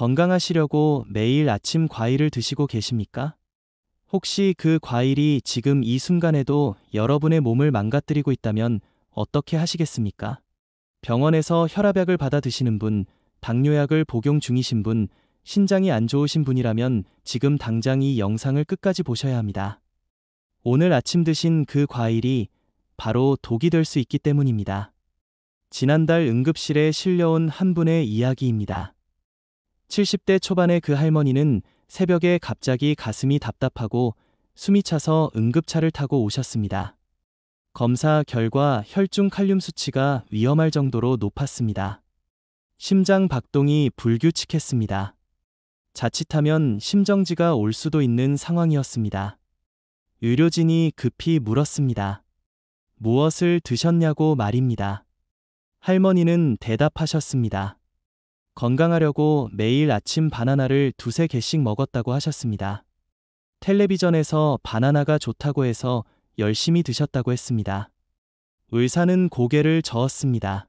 건강하시려고 매일 아침 과일을 드시고 계십니까? 혹시 그 과일이 지금 이 순간에도 여러분의 몸을 망가뜨리고 있다면 어떻게 하시겠습니까? 병원에서 혈압약을 받아 드시는 분, 당뇨약을 복용 중이신 분, 신장이 안 좋으신 분이라면 지금 당장 이 영상을 끝까지 보셔야 합니다. 오늘 아침 드신 그 과일이 바로 독이 될 수 있기 때문입니다. 지난달 응급실에 실려온 한 분의 이야기입니다. 70대 초반의 그 할머니는 새벽에 갑자기 가슴이 답답하고 숨이 차서 응급차를 타고 오셨습니다. 검사 결과 혈중 칼륨 수치가 위험할 정도로 높았습니다. 심장 박동이 불규칙했습니다. 자칫하면 심정지가 올 수도 있는 상황이었습니다. 의료진이 급히 물었습니다. 무엇을 드셨냐고 말입니다. 할머니는 대답하셨습니다. 건강하려고 매일 아침 바나나를 2~3개씩 먹었다고 하셨습니다. 텔레비전에서 바나나가 좋다고 해서 열심히 드셨다고 했습니다. 의사는 고개를 저었습니다.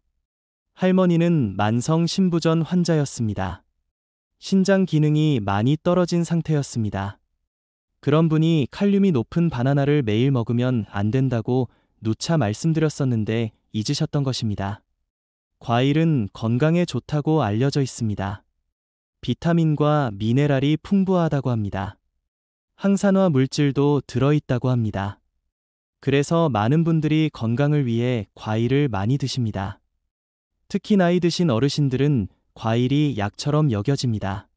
할머니는 만성 신부전 환자였습니다. 신장 기능이 많이 떨어진 상태였습니다. 그런 분이 칼륨이 높은 바나나를 매일 먹으면 안 된다고 누차 말씀드렸었는데 잊으셨던 것입니다. 과일은 건강에 좋다고 알려져 있습니다. 비타민과 미네랄이 풍부하다고 합니다. 항산화 물질도 들어있다고 합니다. 그래서 많은 분들이 건강을 위해 과일을 많이 드십니다. 특히 나이 드신 어르신들은 과일이 약처럼 여겨집니다.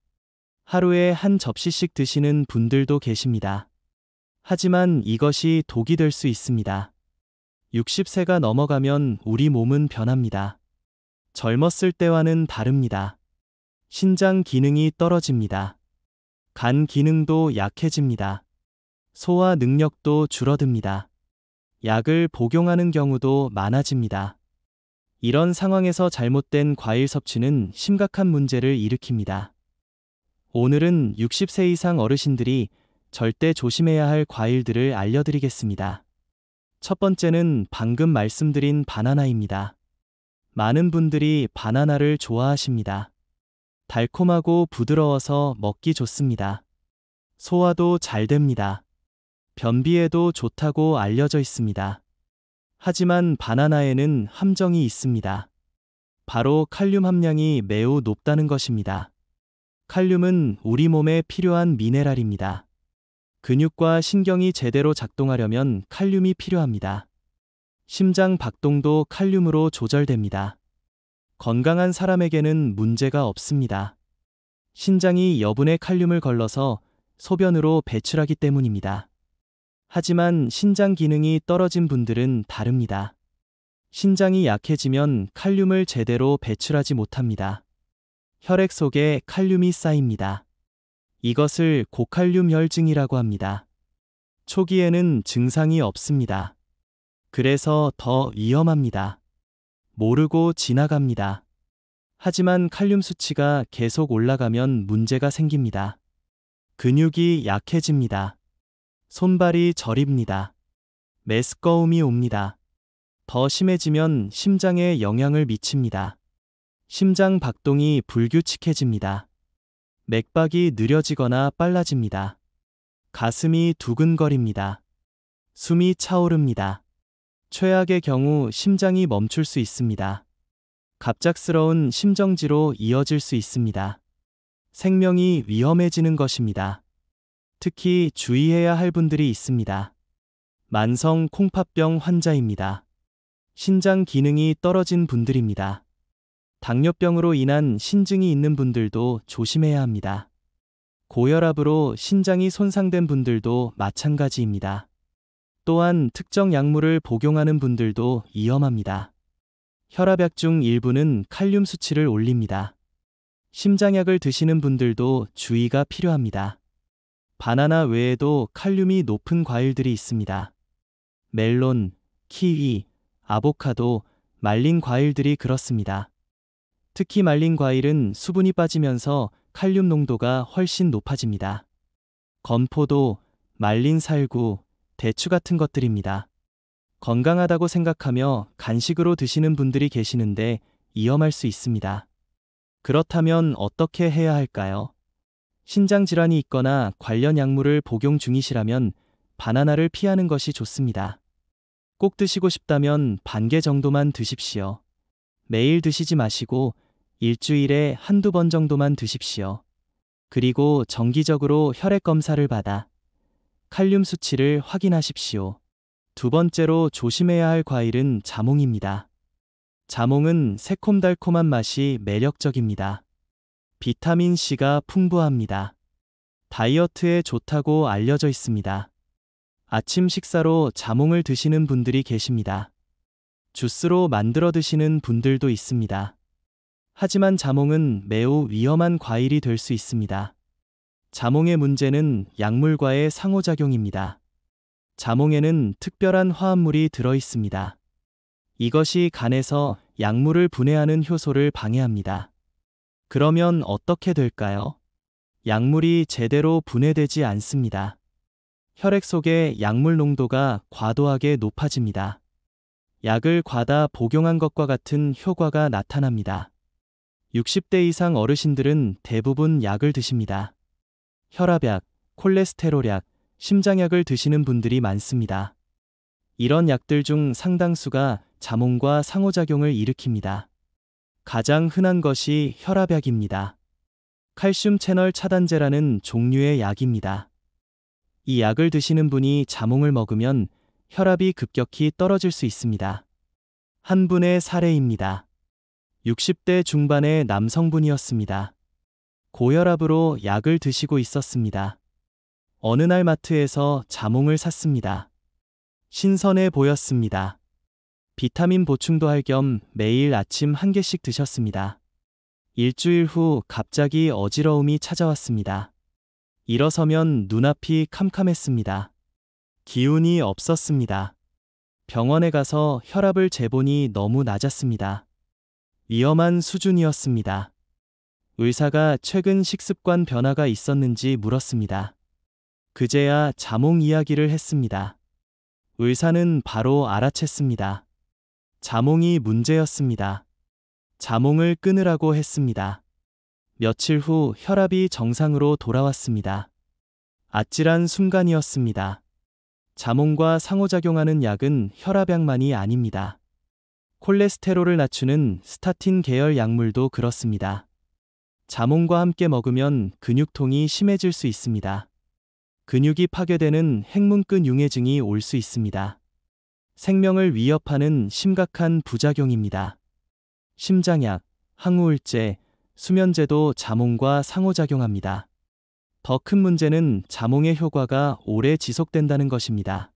하루에 한 접시씩 드시는 분들도 계십니다. 하지만 이것이 독이 될 수 있습니다. 60세가 넘어가면 우리 몸은 변합니다. 젊었을 때와는 다릅니다. 신장 기능이 떨어집니다. 간 기능도 약해집니다. 소화 능력도 줄어듭니다. 약을 복용하는 경우도 많아집니다. 이런 상황에서 잘못된 과일 섭취는 심각한 문제를 일으킵니다. 오늘은 60세 이상 어르신들이 절대 조심해야 할 과일들을 알려드리겠습니다. 첫 번째는 방금 말씀드린 바나나입니다. 많은 분들이 바나나를 좋아하십니다. 달콤하고 부드러워서 먹기 좋습니다. 소화도 잘 됩니다. 변비에도 좋다고 알려져 있습니다. 하지만 바나나에는 함정이 있습니다. 바로 칼륨 함량이 매우 높다는 것입니다. 칼륨은 우리 몸에 필요한 미네랄입니다. 근육과 신경이 제대로 작동하려면 칼륨이 필요합니다. 심장 박동도 칼륨으로 조절됩니다. 건강한 사람에게는 문제가 없습니다. 신장이 여분의 칼륨을 걸러서 소변으로 배출하기 때문입니다. 하지만 신장 기능이 떨어진 분들은 다릅니다. 신장이 약해지면 칼륨을 제대로 배출하지 못합니다. 혈액 속에 칼륨이 쌓입니다. 이것을 고칼륨혈증이라고 합니다. 초기에는 증상이 없습니다. 그래서 더 위험합니다. 모르고 지나갑니다. 하지만 칼륨 수치가 계속 올라가면 문제가 생깁니다. 근육이 약해집니다. 손발이 저립니다. 메스꺼움이 옵니다. 더 심해지면 심장에 영향을 미칩니다. 심장 박동이 불규칙해집니다. 맥박이 느려지거나 빨라집니다. 가슴이 두근거립니다. 숨이 차오릅니다. 최악의 경우 심장이 멈출 수 있습니다. 갑작스러운 심정지로 이어질 수 있습니다. 생명이 위험해지는 것입니다. 특히 주의해야 할 분들이 있습니다. 만성 콩팥병 환자입니다. 신장 기능이 떨어진 분들입니다. 당뇨병으로 인한 신증이 있는 분들도 조심해야 합니다. 고혈압으로 신장이 손상된 분들도 마찬가지입니다. 또한 특정 약물을 복용하는 분들도 위험합니다. 혈압약 중 일부는 칼륨 수치를 올립니다. 심장약을 드시는 분들도 주의가 필요합니다. 바나나 외에도 칼륨이 높은 과일들이 있습니다. 멜론, 키위, 아보카도, 말린 과일들이 그렇습니다. 특히 말린 과일은 수분이 빠지면서 칼륨 농도가 훨씬 높아집니다. 건포도, 말린 살구, 대추 같은 것들입니다. 건강하다고 생각하며 간식으로 드시는 분들이 계시는데 위험할 수 있습니다. 그렇다면 어떻게 해야 할까요? 신장 질환이 있거나 관련 약물을 복용 중이시라면 바나나를 피하는 것이 좋습니다. 꼭 드시고 싶다면 반 개 정도만 드십시오. 매일 드시지 마시고 일주일에 한두 번 정도만 드십시오. 그리고 정기적으로 혈액 검사를 받아 칼륨 수치를 확인하십시오. 두 번째로 조심해야 할 과일은 자몽입니다. 자몽은 새콤달콤한 맛이 매력적입니다. 비타민 C가 풍부합니다. 다이어트에 좋다고 알려져 있습니다. 아침 식사로 자몽을 드시는 분들이 계십니다. 주스로 만들어 드시는 분들도 있습니다. 하지만 자몽은 매우 위험한 과일이 될 수 있습니다. 자몽의 문제는 약물과의 상호작용입니다. 자몽에는 특별한 화합물이 들어 있습니다. 이것이 간에서 약물을 분해하는 효소를 방해합니다. 그러면 어떻게 될까요? 약물이 제대로 분해되지 않습니다. 혈액 속의 약물 농도가 과도하게 높아집니다. 약을 과다 복용한 것과 같은 효과가 나타납니다. 60대 이상 어르신들은 대부분 약을 드십니다. 혈압약, 콜레스테롤약, 심장약을 드시는 분들이 많습니다. 이런 약들 중 상당수가 자몽과 상호작용을 일으킵니다. 가장 흔한 것이 혈압약입니다. 칼슘 채널 차단제라는 종류의 약입니다. 이 약을 드시는 분이 자몽을 먹으면 혈압이 급격히 떨어질 수 있습니다. 한 분의 사례입니다. 60대 중반의 남성분이었습니다. 고혈압으로 약을 드시고 있었습니다. 어느 날 마트에서 자몽을 샀습니다. 신선해 보였습니다. 비타민 보충도 할 겸 매일 아침 한 개씩 드셨습니다. 일주일 후 갑자기 어지러움이 찾아왔습니다. 일어서면 눈앞이 캄캄했습니다. 기운이 없었습니다. 병원에 가서 혈압을 재보니 너무 낮았습니다. 위험한 수준이었습니다. 의사가 최근 식습관 변화가 있었는지 물었습니다. 그제야 자몽 이야기를 했습니다. 의사는 바로 알아챘습니다. 자몽이 문제였습니다. 자몽을 끊으라고 했습니다. 며칠 후 혈압이 정상으로 돌아왔습니다. 아찔한 순간이었습니다. 자몽과 상호작용하는 약은 혈압약만이 아닙니다. 콜레스테롤을 낮추는 스타틴 계열 약물도 그렇습니다. 자몽과 함께 먹으면 근육통이 심해질 수 있습니다. 근육이 파괴되는 핵문근 융해증이 올 수 있습니다. 생명을 위협하는 심각한 부작용입니다. 심장약, 항우울제, 수면제도 자몽과 상호작용합니다. 더 큰 문제는 자몽의 효과가 오래 지속된다는 것입니다.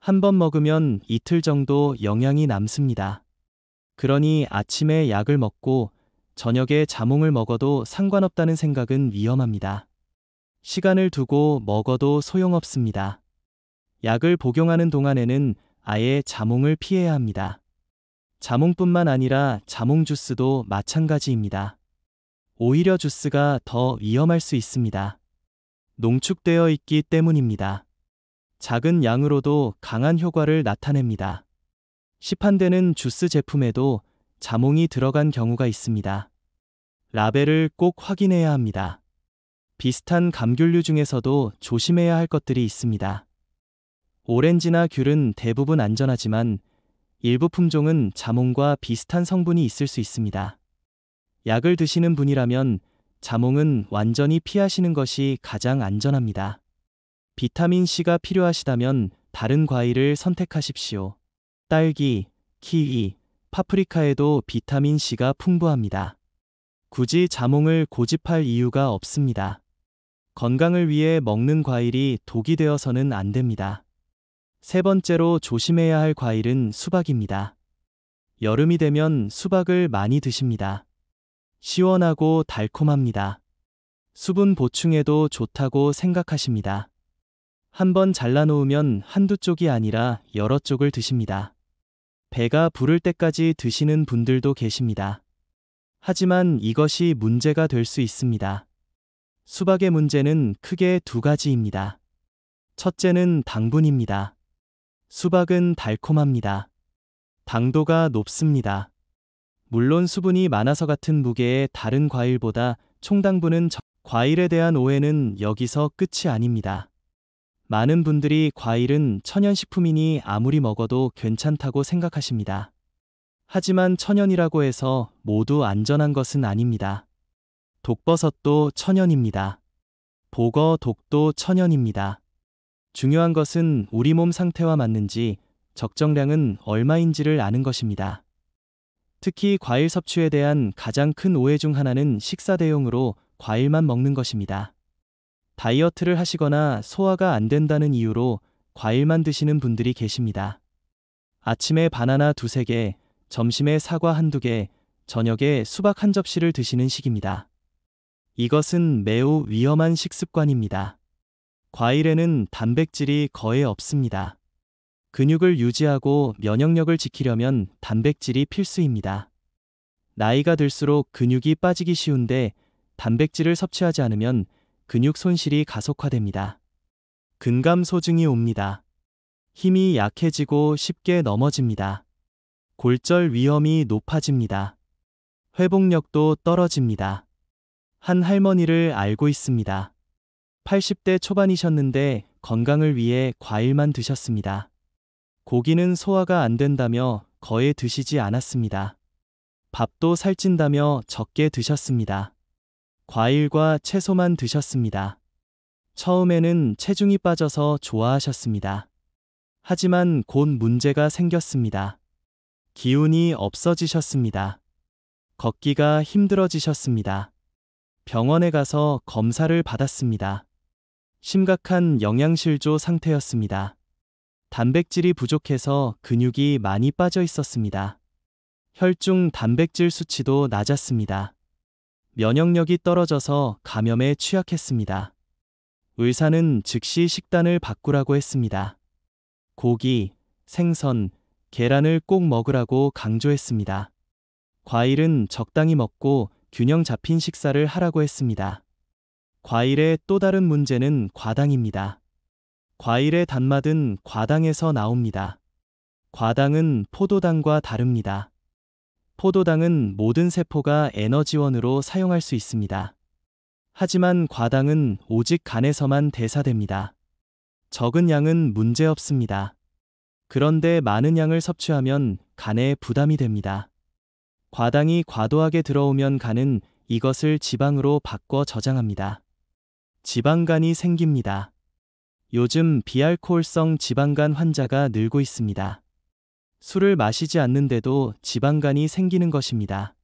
한 번 먹으면 이틀 정도 영향이 남습니다. 그러니 아침에 약을 먹고 저녁에 자몽을 먹어도 상관없다는 생각은 위험합니다. 시간을 두고 먹어도 소용없습니다. 약을 복용하는 동안에는 아예 자몽을 피해야 합니다. 자몽뿐만 아니라 자몽 주스도 마찬가지입니다. 오히려 주스가 더 위험할 수 있습니다. 농축되어 있기 때문입니다. 작은 양으로도 강한 효과를 나타냅니다. 시판되는 주스 제품에도 자몽이 들어간 경우가 있습니다. 라벨을 꼭 확인해야 합니다. 비슷한 감귤류 중에서도 조심해야 할 것들이 있습니다. 오렌지나 귤은 대부분 안전하지만 일부 품종은 자몽과 비슷한 성분이 있을 수 있습니다. 약을 드시는 분이라면 자몽은 완전히 피하시는 것이 가장 안전합니다. 비타민 C가 필요하시다면 다른 과일을 선택하십시오. 딸기, 키위, 파프리카에도 비타민 C가 풍부합니다. 굳이 자몽을 고집할 이유가 없습니다. 건강을 위해 먹는 과일이 독이 되어서는 안 됩니다. 세 번째로 조심해야 할 과일은 수박입니다. 여름이 되면 수박을 많이 드십니다. 시원하고 달콤합니다. 수분 보충에도 좋다고 생각하십니다. 한번 잘라놓으면 한두 쪽이 아니라 여러 쪽을 드십니다. 배가 부를 때까지 드시는 분들도 계십니다. 하지만 이것이 문제가 될 수 있습니다. 수박의 문제는 크게 두 가지입니다. 첫째는 당분입니다. 수박은 달콤합니다. 당도가 높습니다. 물론 수분이 많아서 같은 무게의 다른 과일보다 총당분은 과일에 대한 오해는 여기서 끝이 아닙니다. 많은 분들이 과일은 천연식품이니 아무리 먹어도 괜찮다고 생각하십니다. 하지만 천연이라고 해서 모두 안전한 것은 아닙니다. 독버섯도 천연입니다. 보거, 독도 천연입니다. 중요한 것은 우리 몸 상태와 맞는지 적정량은 얼마인지를 아는 것입니다. 특히 과일 섭취에 대한 가장 큰 오해 중 하나는 식사 대용으로 과일만 먹는 것입니다. 다이어트를 하시거나 소화가 안 된다는 이유로 과일만 드시는 분들이 계십니다. 아침에 바나나 2~3개, 점심에 사과 1~2개, 저녁에 수박 1접시를 드시는 식입니다. 이것은 매우 위험한 식습관입니다. 과일에는 단백질이 거의 없습니다. 근육을 유지하고 면역력을 지키려면 단백질이 필수입니다. 나이가 들수록 근육이 빠지기 쉬운데 단백질을 섭취하지 않으면 근육 손실이 가속화됩니다. 근감소증이 옵니다. 힘이 약해지고 쉽게 넘어집니다. 골절 위험이 높아집니다. 회복력도 떨어집니다. 한 할머니를 알고 있습니다. 80대 초반이셨는데 건강을 위해 과일만 드셨습니다. 고기는 소화가 안 된다며 거의 드시지 않았습니다. 밥도 살찐다며 적게 드셨습니다. 과일과 채소만 드셨습니다. 처음에는 체중이 빠져서 좋아하셨습니다. 하지만 곧 문제가 생겼습니다. 기운이 없어지셨습니다. 걷기가 힘들어지셨습니다. 병원에 가서 검사를 받았습니다. 심각한 영양실조 상태였습니다. 단백질이 부족해서 근육이 많이 빠져 있었습니다. 혈중 단백질 수치도 낮았습니다. 면역력이 떨어져서 감염에 취약했습니다. 의사는 즉시 식단을 바꾸라고 했습니다. 고기, 생선, 계란을 꼭 먹으라고 강조했습니다. 과일은 적당히 먹고 균형 잡힌 식사를 하라고 했습니다. 과일의 또 다른 문제는 과당입니다. 과일의 단맛은 과당에서 나옵니다. 과당은 포도당과 다릅니다. 포도당은 모든 세포가 에너지원으로 사용할 수 있습니다. 하지만 과당은 오직 간에서만 대사됩니다. 적은 양은 문제없습니다. 그런데 많은 양을 섭취하면 간에 부담이 됩니다. 과당이 과도하게 들어오면 간은 이것을 지방으로 바꿔 저장합니다. 지방간이 생깁니다. 요즘 비알코올성 지방간 환자가 늘고 있습니다. 술을 마시지 않는데도 지방간이 생기는 것입니다.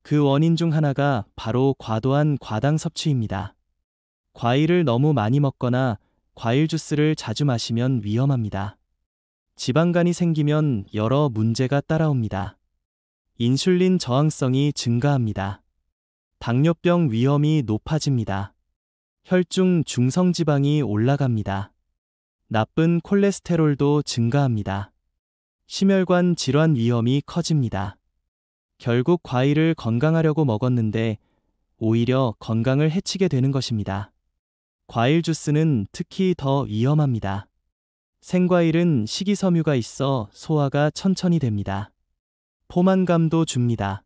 그 원인 중 하나가 바로 과도한 과당 섭취입니다. 과일을 너무 많이 먹거나 과일 주스를 자주 마시면 위험합니다. 지방간이 생기면 여러 문제가 따라옵니다. 인슐린 저항성이 증가합니다. 당뇨병 위험이 높아집니다. 혈중 중성지방이 올라갑니다. 나쁜 콜레스테롤도 증가합니다. 심혈관 질환 위험이 커집니다. 결국 과일을 건강하려고 먹었는데 오히려 건강을 해치게 되는 것입니다. 과일 주스는 특히 더 위험합니다. 생과일은 식이섬유가 있어 소화가 천천히 됩니다. 포만감도 줍니다.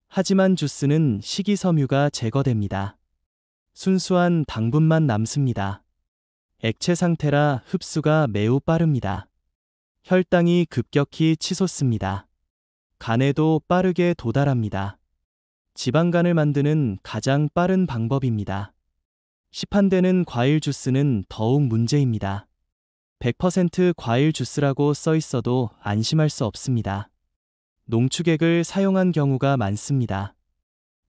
하지만 주스는 식이섬유가 제거됩니다. 순수한 당분만 남습니다. 액체 상태라 흡수가 매우 빠릅니다. 혈당이 급격히 치솟습니다. 간에도 빠르게 도달합니다. 지방간을 만드는 가장 빠른 방법입니다. 시판되는 과일 주스는 더욱 문제입니다. 100% 과일 주스라고 써 있어도 안심할 수 없습니다. 농축액을 사용한 경우가 많습니다.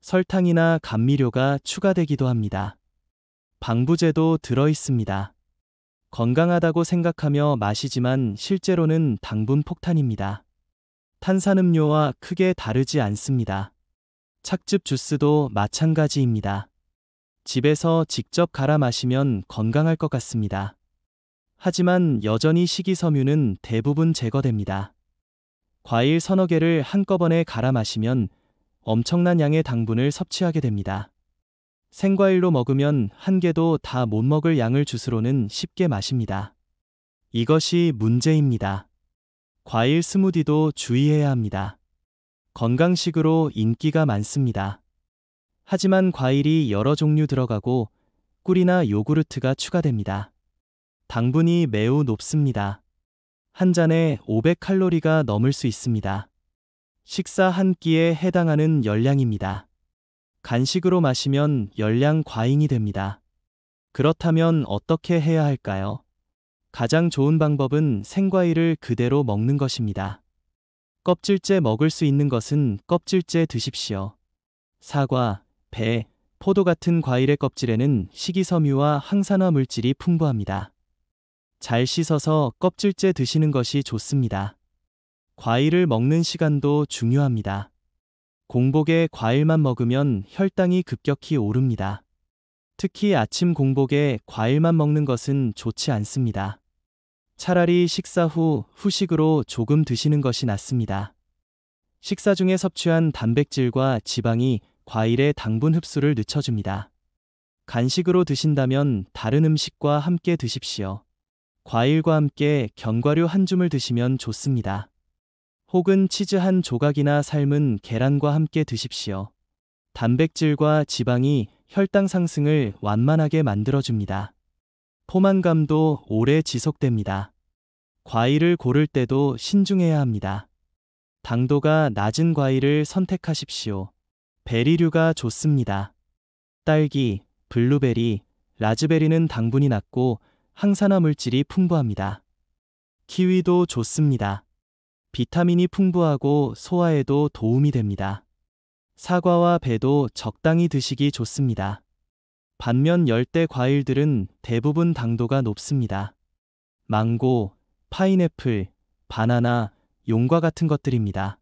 설탕이나 감미료가 추가되기도 합니다. 방부제도 들어 있습니다. 건강하다고 생각하며 마시지만 실제로는 당분 폭탄입니다. 탄산음료와 크게 다르지 않습니다. 착즙 주스도 마찬가지입니다. 집에서 직접 갈아 마시면 건강할 것 같습니다. 하지만 여전히 식이섬유는 대부분 제거됩니다. 과일 서너 개를 한꺼번에 갈아 마시면 엄청난 양의 당분을 섭취하게 됩니다. 생과일로 먹으면 한 개도 다 못 먹을 양을 주스로는 쉽게 마십니다. 이것이 문제입니다. 과일 스무디도 주의해야 합니다. 건강식으로 인기가 많습니다. 하지만 과일이 여러 종류 들어가고 꿀이나 요구르트가 추가됩니다. 당분이 매우 높습니다. 한 잔에 500칼로리가 넘을 수 있습니다. 식사 한 끼에 해당하는 열량입니다. 간식으로 마시면 열량 과잉이 됩니다. 그렇다면 어떻게 해야 할까요? 가장 좋은 방법은 생과일을 그대로 먹는 것입니다. 껍질째 먹을 수 있는 것은 껍질째 드십시오. 사과, 배, 포도 같은 과일의 껍질에는 식이섬유와 항산화 물질이 풍부합니다. 잘 씻어서 껍질째 드시는 것이 좋습니다. 과일을 먹는 시간도 중요합니다. 공복에 과일만 먹으면 혈당이 급격히 오릅니다. 특히 아침 공복에 과일만 먹는 것은 좋지 않습니다. 차라리 식사 후 후식으로 조금 드시는 것이 낫습니다. 식사 중에 섭취한 단백질과 지방이 과일의 당분 흡수를 늦춰줍니다. 간식으로 드신다면 다른 음식과 함께 드십시오. 과일과 함께 견과류 한 줌을 드시면 좋습니다. 혹은 치즈 한 조각이나 삶은 계란과 함께 드십시오. 단백질과 지방이 혈당 상승을 완만하게 만들어줍니다. 포만감도 오래 지속됩니다. 과일을 고를 때도 신중해야 합니다. 당도가 낮은 과일을 선택하십시오. 베리류가 좋습니다. 딸기, 블루베리, 라즈베리는 당분이 낮고 항산화 물질이 풍부합니다. 키위도 좋습니다. 비타민이 풍부하고 소화에도 도움이 됩니다. 사과와 배도 적당히 드시기 좋습니다. 반면 열대 과일들은 대부분 당도가 높습니다. 망고, 파인애플, 바나나, 용과 같은 것들입니다.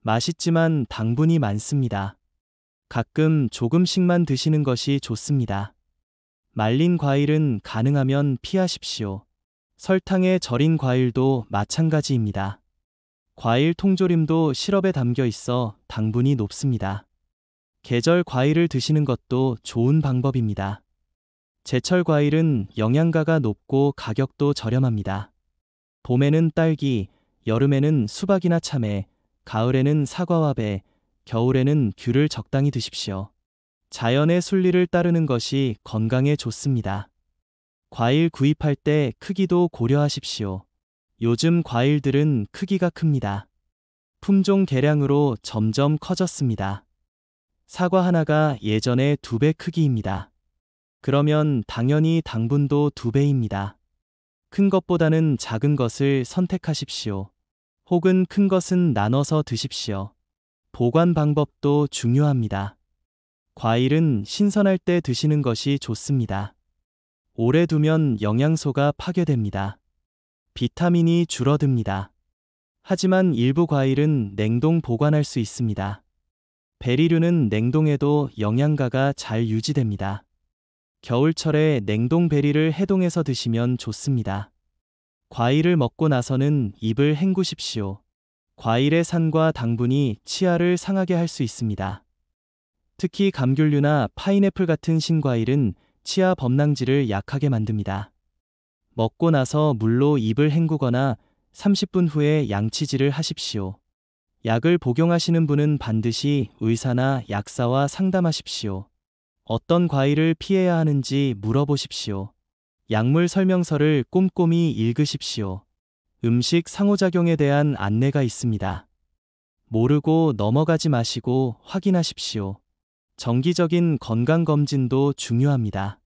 맛있지만 당분이 많습니다. 가끔 조금씩만 드시는 것이 좋습니다. 말린 과일은 가능하면 피하십시오. 설탕에 절인 과일도 마찬가지입니다. 과일 통조림도 시럽에 담겨 있어 당분이 높습니다. 계절 과일을 드시는 것도 좋은 방법입니다. 제철 과일은 영양가가 높고 가격도 저렴합니다. 봄에는 딸기, 여름에는 수박이나 참외, 가을에는 사과와 배, 겨울에는 귤을 적당히 드십시오. 자연의 순리를 따르는 것이 건강에 좋습니다. 과일 구입할 때 크기도 고려하십시오. 요즘 과일들은 크기가 큽니다. 품종 개량으로 점점 커졌습니다. 사과 하나가 예전의 2배 크기입니다. 그러면 당연히 당분도 2배입니다. 큰 것보다는 작은 것을 선택하십시오. 혹은 큰 것은 나눠서 드십시오. 보관 방법도 중요합니다. 과일은 신선할 때 드시는 것이 좋습니다. 오래 두면 영양소가 파괴됩니다. 비타민이 줄어듭니다. 하지만 일부 과일은 냉동 보관할 수 있습니다. 베리류는 냉동해도 영양가가 잘 유지됩니다. 겨울철에 냉동 베리를 해동해서 드시면 좋습니다. 과일을 먹고 나서는 입을 헹구십시오. 과일의 산과 당분이 치아를 상하게 할 수 있습니다. 특히 감귤류나 파인애플 같은 신과일은 치아 범랑지를 약하게 만듭니다. 먹고 나서 물로 입을 헹구거나 30분 후에 양치질을 하십시오. 약을 복용하시는 분은 반드시 의사나 약사와 상담하십시오. 어떤 과일을 피해야 하는지 물어보십시오. 약물 설명서를 꼼꼼히 읽으십시오. 음식 상호작용에 대한 안내가 있습니다. 모르고 넘어가지 마시고 확인하십시오. 정기적인 건강검진도 중요합니다.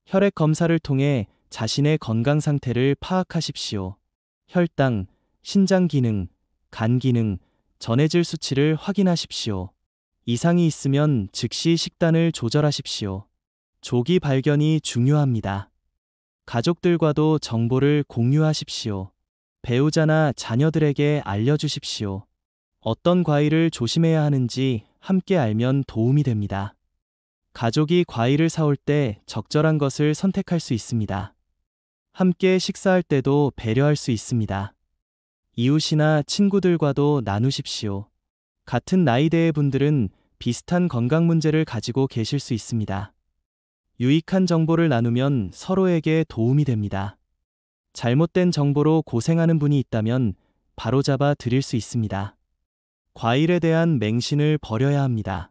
혈액 검사를 통해 자신의 건강 상태를 파악하십시오. 혈당, 신장 기능, 간 기능, 전해질 수치를 확인하십시오. 이상이 있으면 즉시 식단을 조절하십시오. 조기 발견이 중요합니다. 가족들과도 정보를 공유하십시오. 배우자나 자녀들에게 알려주십시오. 어떤 과일을 조심해야 하는지 함께 알면 도움이 됩니다. 가족이 과일을 사올 때 적절한 것을 선택할 수 있습니다. 함께 식사할 때도 배려할 수 있습니다. 이웃이나 친구들과도 나누십시오. 같은 나이대의 분들은 비슷한 건강 문제를 가지고 계실 수 있습니다. 유익한 정보를 나누면 서로에게 도움이 됩니다. 잘못된 정보로 고생하는 분이 있다면 바로잡아 드릴 수 있습니다. 과일에 대한 맹신을 버려야 합니다.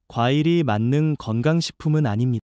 과일이 만능 건강식품은 아닙니다.